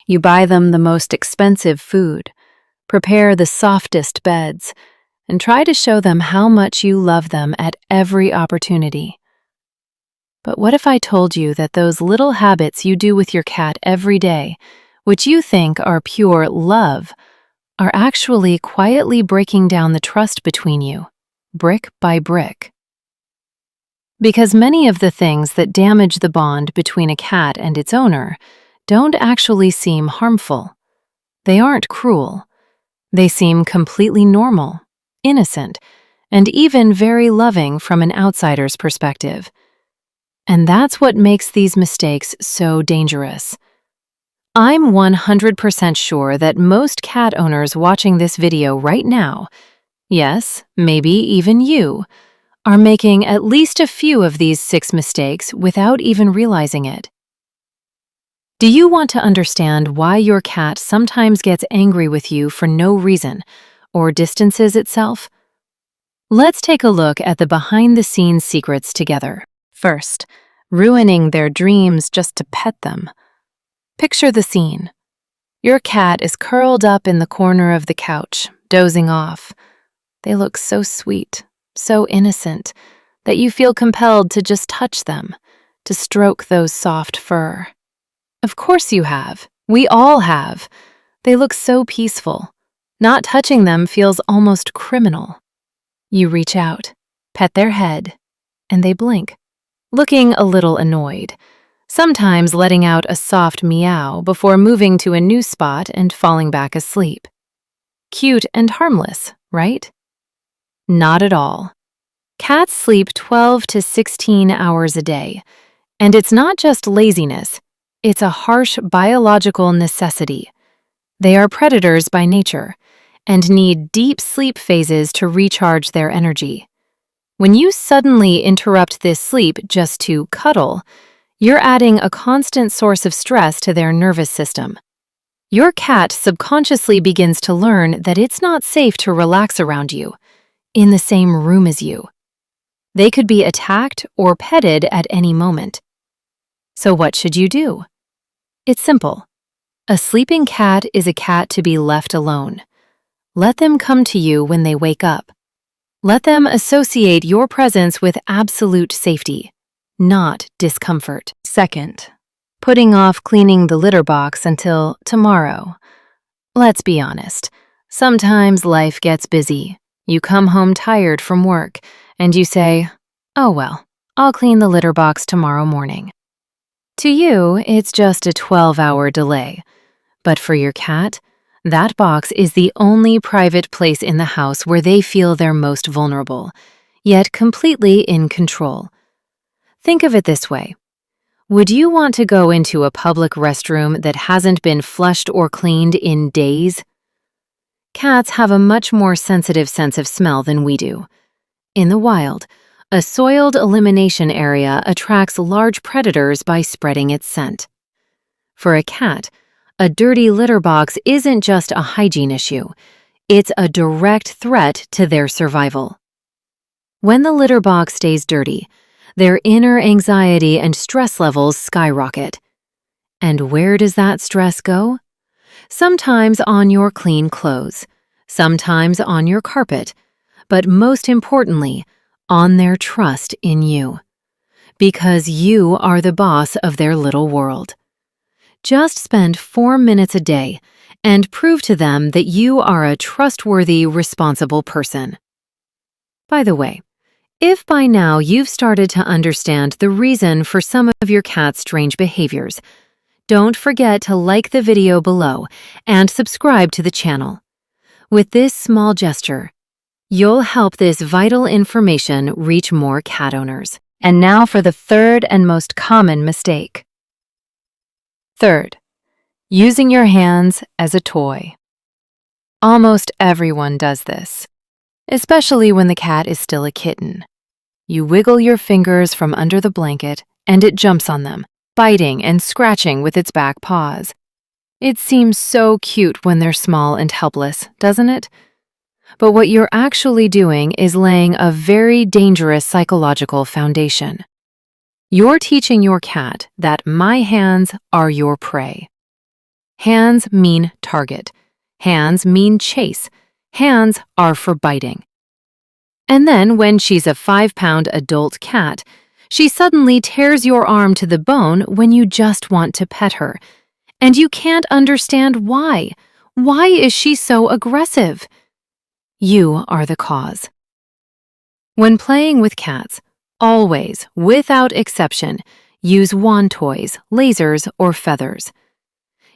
You buy them the most expensive food, prepare the softest beds, and try to show them how much you love them at every opportunity. But what if I told you that those little habits you do with your cat every day, which you think are pure love, are actually quietly breaking down the trust between you, brick by brick? Because many of the things that damage the bond between a cat and its owner don't actually seem harmful. They aren't cruel. They seem completely normal, innocent, and even very loving from an outsider's perspective. And that's what makes these mistakes so dangerous. I'm 100% sure that most cat owners watching this video right now, yes, maybe even you, are making at least a few of these 6 mistakes without even realizing it. Do you want to understand why your cat sometimes gets angry with you for no reason or distances itself? Let's take a look at the behind-the-scenes secrets together. First, ruining their dreams just to pet them. Picture the scene. Your cat is curled up in the corner of the couch, dozing off. They look so sweet, so innocent, that you feel compelled to just touch them, to stroke those soft fur. Of course you have. We all have. They look so peaceful. Not touching them feels almost criminal. You reach out, pet their head, and they blink, looking a little annoyed, sometimes letting out a soft meow before moving to a new spot and falling back asleep. Cute and harmless, right? Not at all. Cats sleep 12 to 16 hours a day, and it's not just laziness. It's a harsh biological necessity. They are predators by nature and need deep sleep phases to recharge their energy. When you suddenly interrupt this sleep just to cuddle, you're adding a constant source of stress to their nervous system. Your cat subconsciously begins to learn that it's not safe to relax around you, in the same room as you. They could be attacked or petted at any moment. So what should you do? It's simple. A sleeping cat is a cat to be left alone. Let them come to you when they wake up. Let them associate your presence with absolute safety, not discomfort. Second, putting off cleaning the litter box until tomorrow. Let's be honest. Sometimes life gets busy. You come home tired from work, and you say, "Oh well, I'll clean the litter box tomorrow morning." To you, it's just a 12-hour delay. But for your cat, that box is the only private place in the house where they feel they're most vulnerable, yet completely in control. Think of it this way. Would you want to go into a public restroom that hasn't been flushed or cleaned in days? Cats have a much more sensitive sense of smell than we do. In the wild, a soiled elimination area attracts large predators by spreading its scent. For a cat, a dirty litter box isn't just a hygiene issue. It's a direct threat to their survival. When the litter box stays dirty, their inner anxiety and stress levels skyrocket. And where does that stress go? Sometimes on your clean clothes, sometimes on your carpet, but most importantly, on their trust in you. Because you are the boss of their little world. Just spend 4 minutes a day and prove to them that you are a trustworthy, responsible person. By the way, if by now you've started to understand the reason for some of your cat's strange behaviors, don't forget to like the video below and subscribe to the channel. With this small gesture, you'll help this vital information reach more cat owners. And now for the third and most common mistake. Third, using your hands as a toy. Almost everyone does this, especially when the cat is still a kitten. You wiggle your fingers from under the blanket and it jumps on them, biting and scratching with its back paws. It seems so cute when they're small and helpless, doesn't it? But what you're actually doing is laying a very dangerous psychological foundation. You're teaching your cat that my hands are your prey. Hands mean target. Hands mean chase. Hands are for biting. And then when she's a 5-pound adult cat, she suddenly tears your arm to the bone when you just want to pet her. And you can't understand why. Why is she so aggressive? You are the cause. When playing with cats, always, without exception, use wand toys, lasers, or feathers.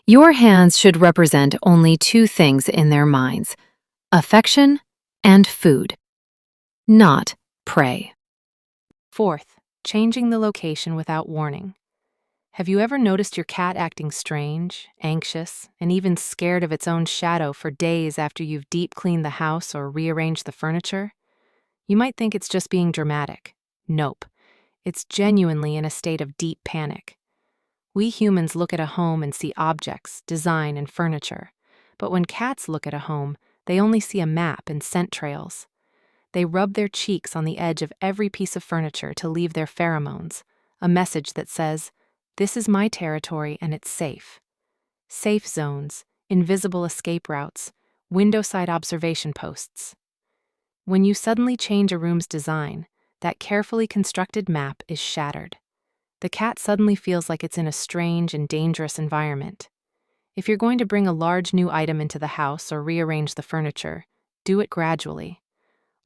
Your hands should represent only two things in their minds: affection and food, not prey. Fourth, changing the location without warning. Have you ever noticed your cat acting strange, anxious, and even scared of its own shadow for days after you've deep cleaned the house or rearranged the furniture? You might think it's just being dramatic. Nope. It's genuinely in a state of deep panic. We humans look at a home and see objects, design, and furniture. But when cats look at a home, they only see a map and scent trails. They rub their cheeks on the edge of every piece of furniture to leave their pheromones, a message that says, "This is my territory and it's safe." Safe zones, invisible escape routes, window-side observation posts. When you suddenly change a room's design, that carefully constructed map is shattered. The cat suddenly feels like it's in a strange and dangerous environment. If you're going to bring a large new item into the house or rearrange the furniture, do it gradually.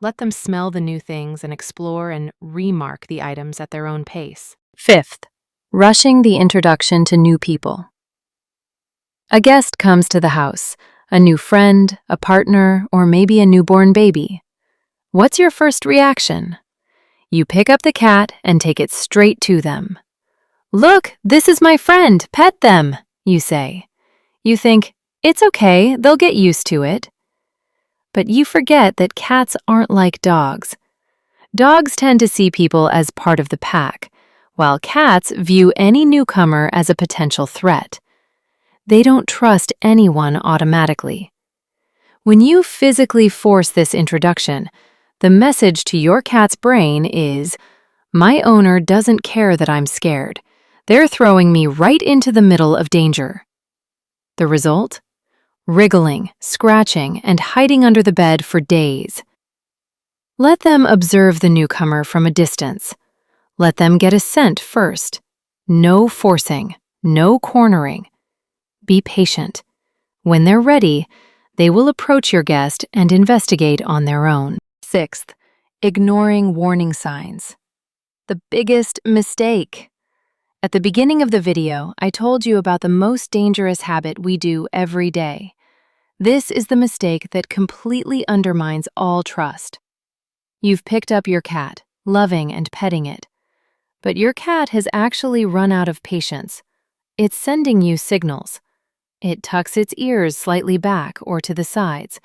Let them smell the new things and explore and remark the items at their own pace. Fifth, rushing the introduction to new people. A guest comes to the house, a new friend, a partner, or maybe a newborn baby. What's your first reaction? You pick up the cat and take it straight to them. "Look, this is my friend, pet them," you say. You think, it's okay, they'll get used to it. But you forget that cats aren't like dogs. Dogs tend to see people as part of the pack, while cats view any newcomer as a potential threat. They don't trust anyone automatically. When you physically force this introduction, the message to your cat's brain is, "My owner doesn't care that I'm scared. They're throwing me right into the middle of danger." The result? Wriggling, scratching, and hiding under the bed for days. Let them observe the newcomer from a distance. Let them get a scent first. No forcing, no cornering. Be patient. When they're ready, they will approach your guest and investigate on their own. Sixth, ignoring warning signs. The biggest mistake. At the beginning of the video, I told you about the most dangerous habit we do every day. This is the mistake that completely undermines all trust. You've picked up your cat, loving and petting it. But your cat has actually run out of patience. It's sending you signals. It tucks its ears slightly back or to the sides,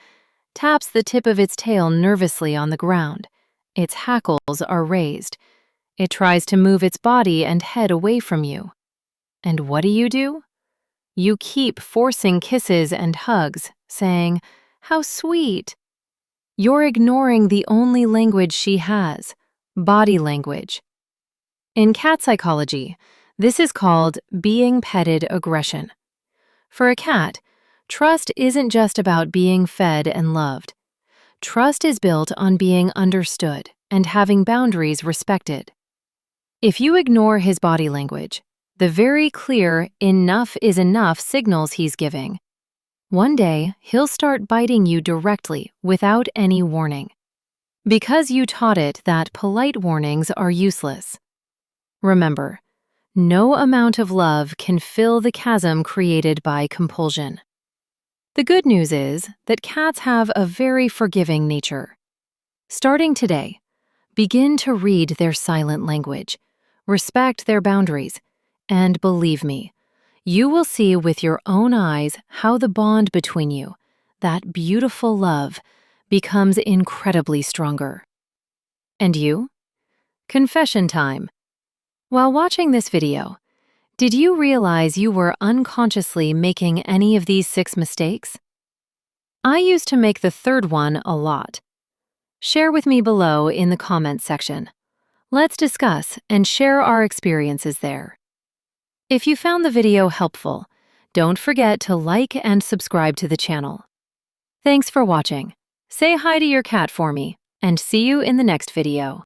taps the tip of its tail nervously on the ground. Its hackles are raised. It tries to move its body and head away from you. And what do? You keep forcing kisses and hugs, saying, "How sweet." You're ignoring the only language she has, body language. In cat psychology, this is called being petted aggression. For a cat, trust isn't just about being fed and loved. Trust is built on being understood and having boundaries respected. If you ignore his body language, the very clear "enough is enough" signals he's giving, one day he'll start biting you directly without any warning. Because you taught it that polite warnings are useless. Remember, no amount of love can fill the chasm created by compulsion. The good news is that cats have a very forgiving nature. Starting today, begin to read their silent language, respect their boundaries, and believe me, you will see with your own eyes how the bond between you, that beautiful love, becomes incredibly stronger. And you? Confession time. While watching this video, did you realize you were unconsciously making any of these 6 mistakes? I used to make the third one a lot. Share with me below in the comments section. Let's discuss and share our experiences there. If you found the video helpful, Don't forget to like and subscribe to the channel. Thanks for watching. Say hi to your cat for me, and see you in the next video.